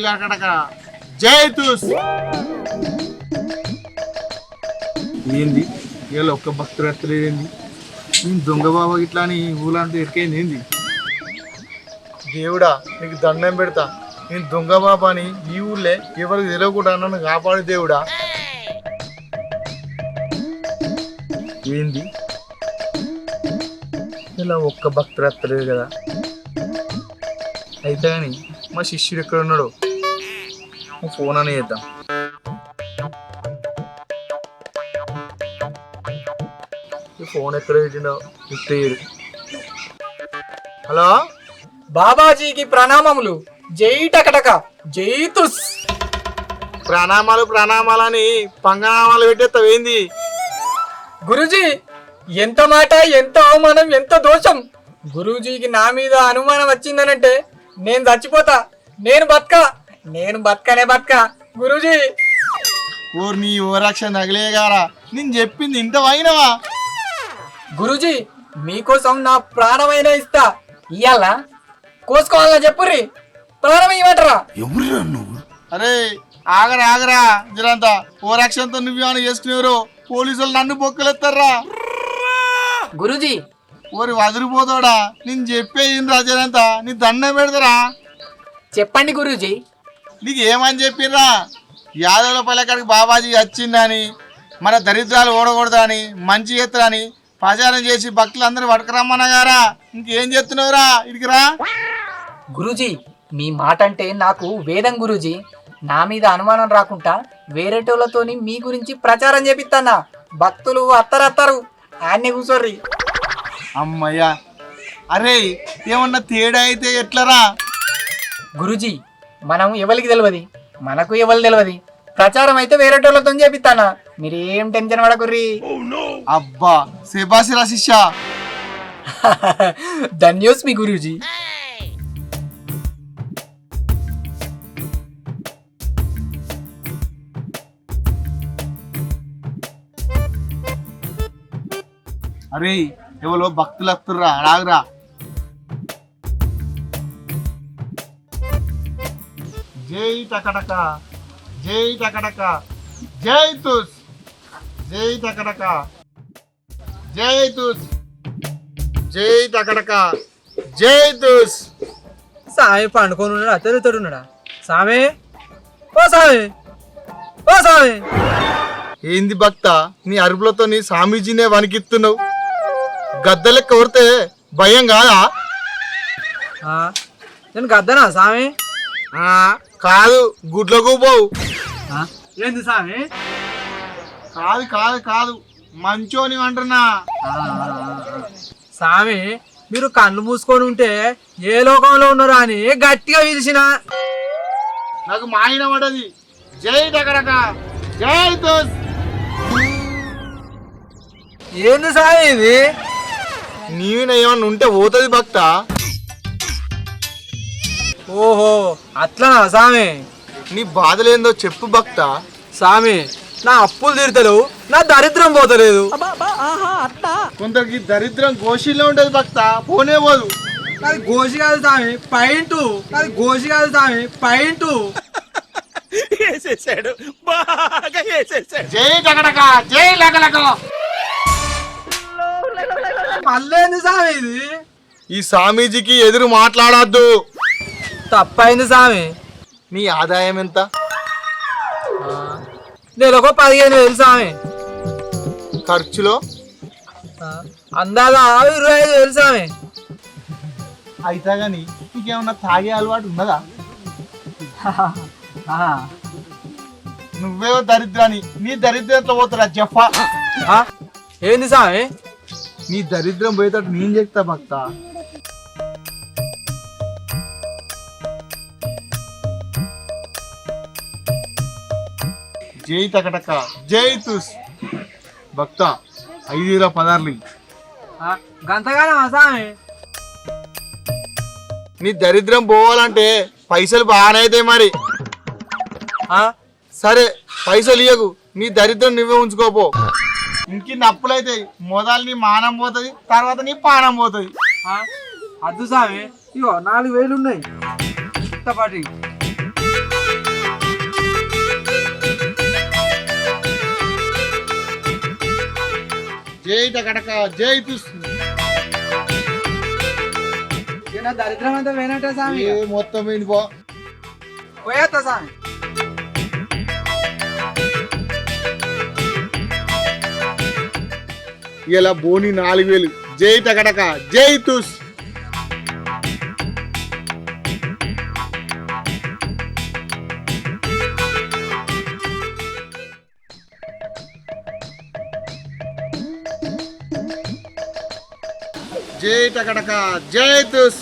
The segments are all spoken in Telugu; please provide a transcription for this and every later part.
టకటక జై తూస్. ఏంది ఇలా ఒక్క భక్తుడు ఎత్తలేదేంది? నేను దొంగ బాబా ఇట్లా అని ఊళ్ళంతా ఎరికైంది ఏంది? దేవుడా నీకు దండం పెడతా, నేను దొంగ బాబా అని ఈ ఊళ్ళే ఎవరికి తెలియకుండా నన్ను కాపాడు దేవుడా. ఏంది ఇలా ఒక్క భక్తుడు ఎత్తలేదు కదా? అయితే కానీ మా శిష్యుడు ఎక్కడ ఉన్నాడో ఫోన్ అని చేద్దాం. ఈ ఫోన్ ఎక్కడ పెట్టిండో ఇట్టేయడు. హలో బాబాజీకి ప్రణామములు. జై టకటక జై తుస్. ప్రణామాలు ప్రణామాలని పంగనామాలు పెట్టేస్తావేంది? గురూజీ ఎంత మాట, ఎంత అవమానం, ఎంత దోషం. గురూజీకి నా మీద అనుమానం వచ్చిందనంటే నేను చచ్చిపోతా. నేను బతకనే బతక గురూజీ. నీ ఓరక్ష నగలేగారా, నేను చెప్పింది ఇంత వైనవా? గురూజీ మీకోసం నా ప్రాణమైనా ఇస్తా. ఇయ్యాల కోసుకోవాలని చెప్పుర్రి, ప్రాణం ఇవ్వటరా. ఎవరురా నువ్వు? అరే ఆగరా ఆగరా జరంతా ఓరక్షంతో నువ్వేమైనా చేసుకునేవారు? పోలీసులు నన్ను బొక్కలెత్తారా. గురూజీ ఓరి వదిలిపోతాడా, నేను చెప్పేది రాజరంతా నీ దండం పెడతారా. చెప్పండి గురూజీ. నీకు ఏమని చెప్పిర్రా? యాదవుల పల్లెకాడికి బాబాజీ వచ్చిందని, మన దరిద్రాలు ఓడకూడదా అని, మంచి చేస్తారని ప్రచారం చేసి భక్తులందరూ పట్టుకురమ్మన్నగారా. ఇంకేం చెప్తున్నావురా? ఇడికిరా. గురూజీ మీ మాట అంటే నాకు వేదం గురూజీ. నా మీద అనుమానం రాకుండా వేరేటోళ్ళతోని మీ గురించి ప్రచారం చేపిస్తానా. భక్తులు అత్తరత్తరు ఆయన్ని కూర్చోర్రి. అమ్మయ్యా, అరే ఏమన్నా తేడా అయితే ఎట్లరా? గురూజీ మనం ఎవరికి తెలియదు, మనకు ఎవరు తెలియదు. ప్రచారం అయితే వేరేటోళ్ళతో చేపిస్తానా, మీరేం టెన్షన్ పడకుర్రి. అబ్బా శబాసిరా శిష్య. ధన్యోస్ మీ గురూజీ. అరే ఎవరో భక్తులు వస్తుర్రా, రాగురా. జై టకటక జై టకటక జై తుస్. జై టకటక జై తుస్. జై టకటక జై తుస్. సామె పండుకొని ఉన్నాడా, తిరుగుతున్నాడా? సామె ఓ సామె, ఓ సామె. ఏంది భక్త, నీ అరుపులతో నీ స్వామీజీనే వణికిస్తున్నావు. గద్ద లెక్క కొడితే భయం కాదా? నేను గద్దనా సామె? కాదు, గుడ్లకు పోవు. ఏంది సామె? కాదు కాదు కాదు, మంచోని అంటున్నా. సామె మీరు కళ్ళు మూసుకొని ఉంటే ఏ లోకంలో ఉన్నారో అని గట్టిగా పిలిచిన. నాకు మాయన పడది. జై టకటక జై తుస్. ఏంది సామె ఇది? నీవిన ఏమన్నా ఉంటే పోతుంది భక్త. ఓహో అట్లనా సామె? నీ బాధలేందో చెప్పు భక్త. సామె నా అప్పులు తీరుతలేవు, నా దరిద్రం పోతలేదు. కొందరికి దరిద్రం గోషిలో ఉంటది భక్త, పోనే పోదు. అది గోషి కాదు సామె, పాయింట్. అది గోషి కాదు సామె, పాయింట్. వేసేసాడు, బాగా వేసేసాడు. జై టకటక జై లకలక. మళ్ళేంది సామె ఇది? ఈ స్వామీజీకి ఎదురు మాట్లాడద్దు. తప్పైంది సామె. నీ ఆదాయం ఎంత? నెలకు 15,000 సామె. ఖర్చులో అందాగా 25,000 సామె. అయితే గాని నీకేమన్నా తాగే అలవాటు ఉన్నదా? నువ్వే దరిద్రాన్ని, నీ దరిద్రంతో పోతారా జఫా. ఏంది సామె? నీ దరిద్రం పోయేటట్టు నేను చెప్తా భక్త. జై టకటక జై తుస్. భక్త 5,16 గంతగానే సామె. నీ దరిద్రం పోవాలంటే పైసలు బాగానే అవుతాయి మరి. సరే పైసలు ఇయ్యకు, నీ దరిద్రం నువ్వే ఉంచుకోపో. ఇంకి నప్పులైతాయి. మొదలు నీ మానం పోతుంది, తర్వాత నీ పానం పోతుంది. అద్దు సామె, ఇగో 4,000 ఉన్నాయి. జై టకటక జై తుస్. దరిద్రం అంతా పోయినట్టే స్వామి. ఏ మొత్తం వినిపో. పోయేస్తా స్వామి. ఇలా బోని 4000. జై టకటక జై తుస్. జై టకటక జై తుస్.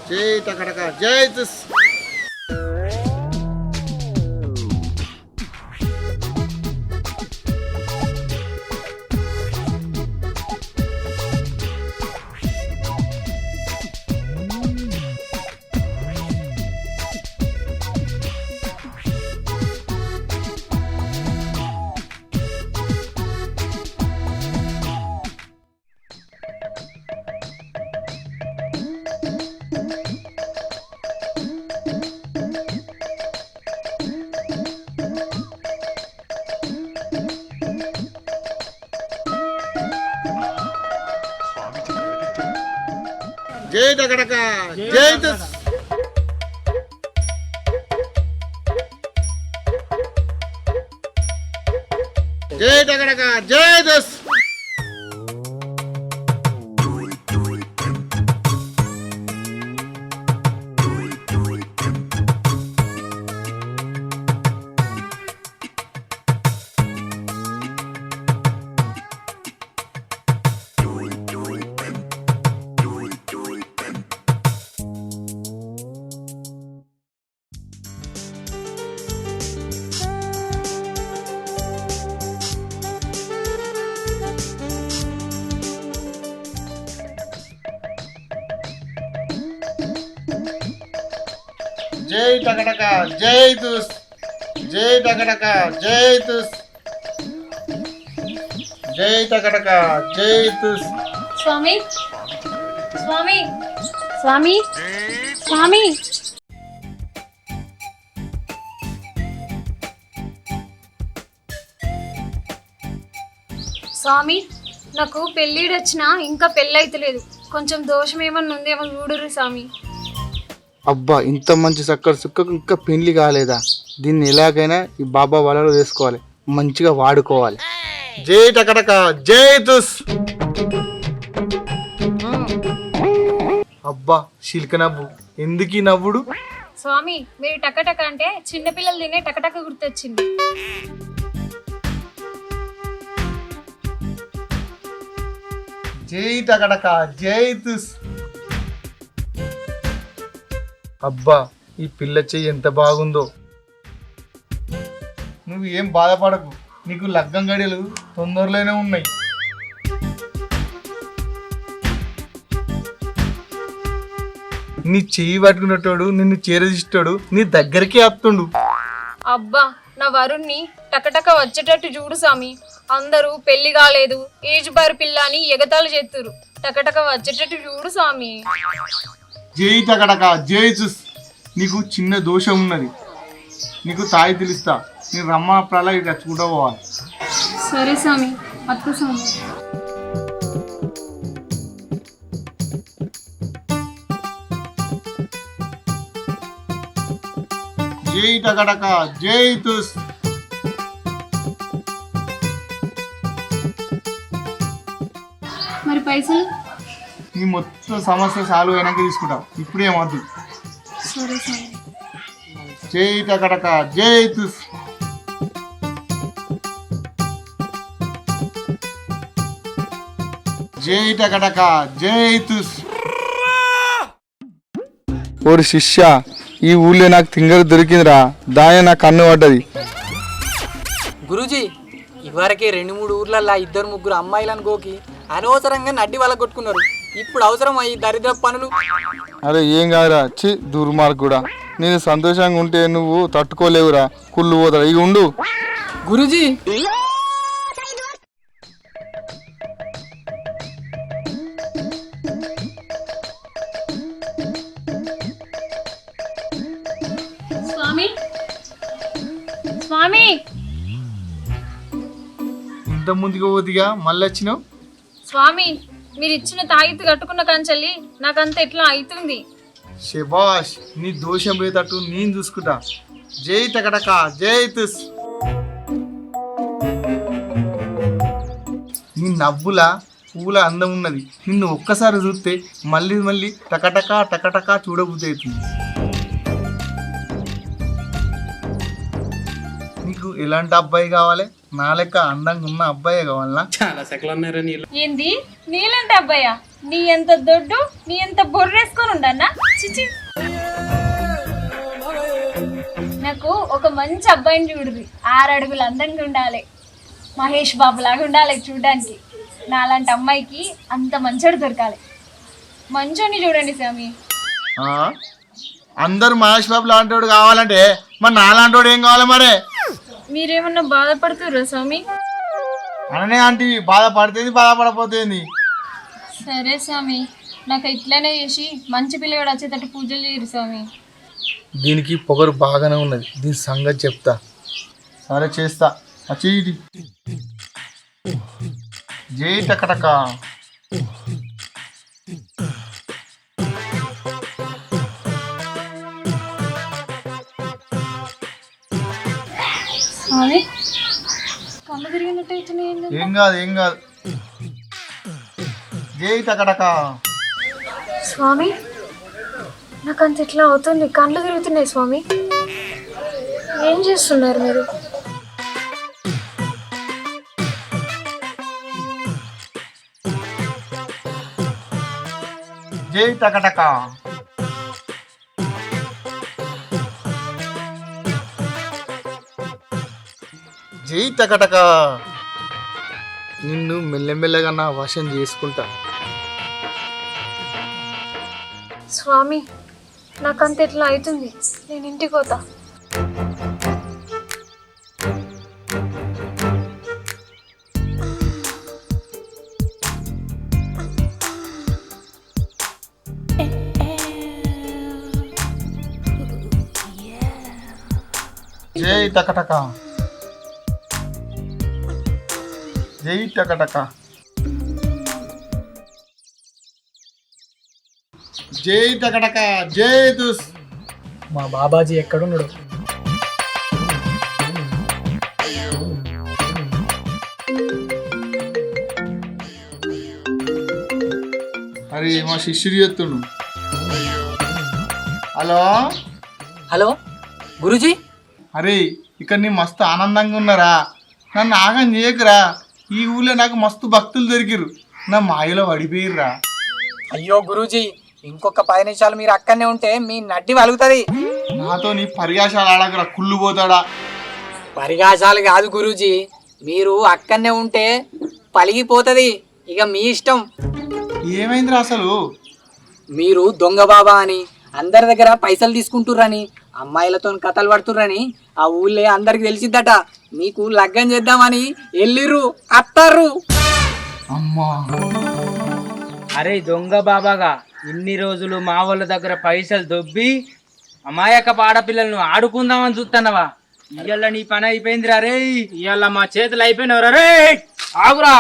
జై టకటక జై తుస్. జై టకటక జై తుస్. జై టకటక జై తుస్. జై టకటక జై తుస్. జై టకటక జై తుస్. జై టకటక జై తుస్. స్వామి స్వామి స్వామి స్వామి స్వామి నాకు పెళ్ళిడు వచ్చినా ఇంకా పెళ్ళైతలేదు. కొంచెం దోషం ఏమన్నా ఉందేమో చూడురు స్వామి. అబ్బా ఇంత మంచి చక్కర సుక్కకు ఇంకా పెళ్లి కాలేదా? దీన్ని ఎలాగైనా ఈ బాబా వలలో వేసుకోవాలి, మంచిగా వాడుకోవాలి. జై టకటక జై తుస్. అబ్బా శిల్క నవ్వు, ఎందుకు ఈ నవ్వుడు? స్వామి మీరు టకటక అంటే చిన్నపిల్లలు తినే టకటక గుర్తొచ్చింది. జై టకటక జై తుస్. అబ్బా ఈ పిల్ల చెయ్యి ఎంత బాగుందో. నువ్వు ఏం బాధపడకు, నీకు లగ్గం గడియలు తొందరలోనే ఉన్నాయి. నీ చెయ్యి పట్టుకునేటోడు నిన్ను చేరదీస్తాడు, నీ దగ్గరికి వస్తుండు. అబ్బా నా వరుణ్ణి టకటక వచ్చేటట్టు చూడు స్వామి. అందరూ పెళ్లి కాలేదు ఏజ్ బార్ పిల్ల అని ఎగతాళి చేస్తురు. టకటక వచ్చేటట్టు చూడు స్వామి. జై టకటక జై తుస్. నీకు చిన్న దోషం ఉన్నది, నీకు తాయి తెలుస్తా. నేను రమ్మ ప్రళయ తెచ్చుకుంటూ పోవాలి. సరే స్వామి అత్త స్వామి. జై టకటక జై తుస్. మరి పైసలు? నీ మొత్తం సమస్య సాల్వ్ అయినాక తీసుకుంటా, ఇప్పుడేమద్దు. సరే స్వామి. జై టకటక జై తుస్. జై టకటక జై తుస్. ఓరి శిష్య, ఈ ఊళ్ళో నాకు తింగరు దొరికిందిరా, దాని నా కన్ను పడ్డది. గురూజీ ఇవరకే 2-3 ఊర్లల్లో 2-3 అమ్మాయిలను గోకి అనవసరంగా నడ్డి వాళ్ళ కొట్టుకున్నారు. ఇప్పుడు అవసరం ఈ దరిద్ర పనులు. అరే ఏం కాదురా, చి దుర్మార్గుడా. నేను సంతోషంగా ఉంటే నువ్వు తట్టుకోలేవురా, కుళ్ళు పోతారా. ఇక ఉండు గురూజీ. స్వామి ఇంత ముందుకు పోతిగా మళ్ళీ వచ్చినావు. స్వామి మీరు ఇచ్చిన తాగిత్తు కట్టుకున్న కంచెల్లి నాకంత ఎట్లా అవుతుంది. శబాష్, నీ దోషం పోయేటట్టు నేను చూసుకుంటా. జై టకటక జై తుస్. నీ నవ్వుల పూల అందం ఉన్నది. నిన్ను ఒక్కసారి చూస్తే మళ్ళీ మళ్ళీ టకటక టకటక చూడబుద్ధి అవుతుంది. నీకు ఎలాంటి అబ్బాయి కావాలి? నా లెక్క అందంగా ఉన్న అబ్బాయి కావాలనా? ఏంది నీలంటే అబ్బాయా? నీ ఎంత దొడ్డు నీ ఎంత బొర్రేసుకొని ఉండన్నా? చిచి, నాకు ఒక మంచి అబ్బాయిని చూడుది. 6 అడుగులు అందంగా ఉండాలి, మహేష్ బాబు లాగా ఉండాలి చూడడానికి. నాలాంటి అమ్మాయికి అంత మంచోడు దొరకాలి. మంచోని చూడండి స్వామి. అందరు మహేష్ బాబు లాంటి కావాలంటే మరి నాలాంటి ఏం కావాలి మరే? మీరేమన్నా బాధపడుతుర్రా స్వామి? అననే ఆంటీ, బాధపడితేంది బాధపడపోతుంది. సరే స్వామి, నాకు ఇట్లనే చేసి మంచి పిల్లగాడు వచ్చేటట్టు పూజలు చేయరు స్వామి. దీనికి పొగరు బాగానే ఉన్నది, దీని సంగతి చెప్తా. సరే చేస్తా. వచ్చి జై టకటక. స్వామి కళ్ళు తిరిగినట్టు అవుతున్నాయి. ఏం కాదు ఏం కాదు. జై టకటక. స్వామి నాకు అంత ఇట్లా అవుతుంది, కళ్ళు తిరుగుతున్నాయి స్వామి. ఏం చేస్తున్నారు మీరు? జై టకటక. జై టకటక. నిన్ను మెల్లమెల్లగా నా వశం చేసుకుంటా. స్వామి నాకంత ఇట్లా అవుతుంది, నేను ఇంటికి పోతా. జై టకటక. జై టకటక. జై టకటక జై దుస్. మా బాబాజీ ఎక్కడున్నాడు? అరే మా శిష్యుడు చెప్తుండు. Hello hello Guruji. అరే ఇక్కడ నీ మస్తు ఆనందంగా ఉన్నారా? నన్ను ఆగం చేయకురా. ఈ ఊళ్ళో నాకు మస్తు భక్తులు దొరికిరు, నా మాయలో పడిపోయిర్రా. అయ్యో గురూజీ, ఇంకొక 10 నిమిషాలు మీరు అక్కడనే ఉంటే మీ నడ్డి వలుగుతుంది. నాతో నీ పరిగాశాలు ఆడకురా, కుళ్ళు పోతాడా. పరిగాసాలు కాదు గురూజీ, మీరు అక్కడనే ఉంటే పలిగిపోతుంది. ఇక మీ ఇష్టం. ఏమైందిరా అసలు? మీరు దొంగ బాబా అని అందరి దగ్గర పైసలు తీసుకుంటుర్రని, అమ్మాయిలతో కథలు పడుతుర్రని ఆ ఊళ్ళే అందరికి తెలిసిద్దట. మీకు లగ్గం చేద్దామని వెళ్ళిర్రు, అత్తారు. అమ్మా అరే దొంగ బాబాగా ఇన్ని రోజులు మా వాళ్ళ దగ్గర పైసలు దొబ్బి అమాయక ఆడపిల్లలను ఆడుకుందామని చూస్తున్నావా? ఇవాళ నీ పని అయిపోయిందిరా రే. ఇవాళ మా చేతులు అయిపోయినవరా రే. ఆగురా.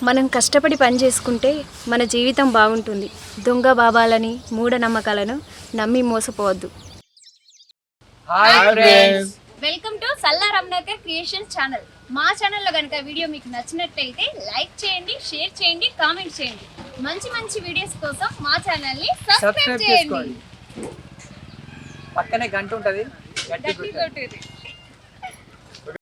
మనం కష్టపడి పని చేసుకుంటే మన జీవితం బాగుంటుంది. దొంగ బాబాలని మూఢనమ్మకాలను నమ్మి మోసపోవద్దు. Welcome to Salla Ramanakar creation channel. మా ఛానల్లో కనుక వీడియో మీకు నచ్చినట్టయితే లైక్ చేయండి, షేర్ చేయండి, కామెంట్ చేయండి. మంచి మంచి వీడియోస్ కోసం మా ఛానల్ని సబ్స్క్రైబ్ చేయండి. పక్కనే గంట ఉంటుంది. గట్టి కొట్టేది.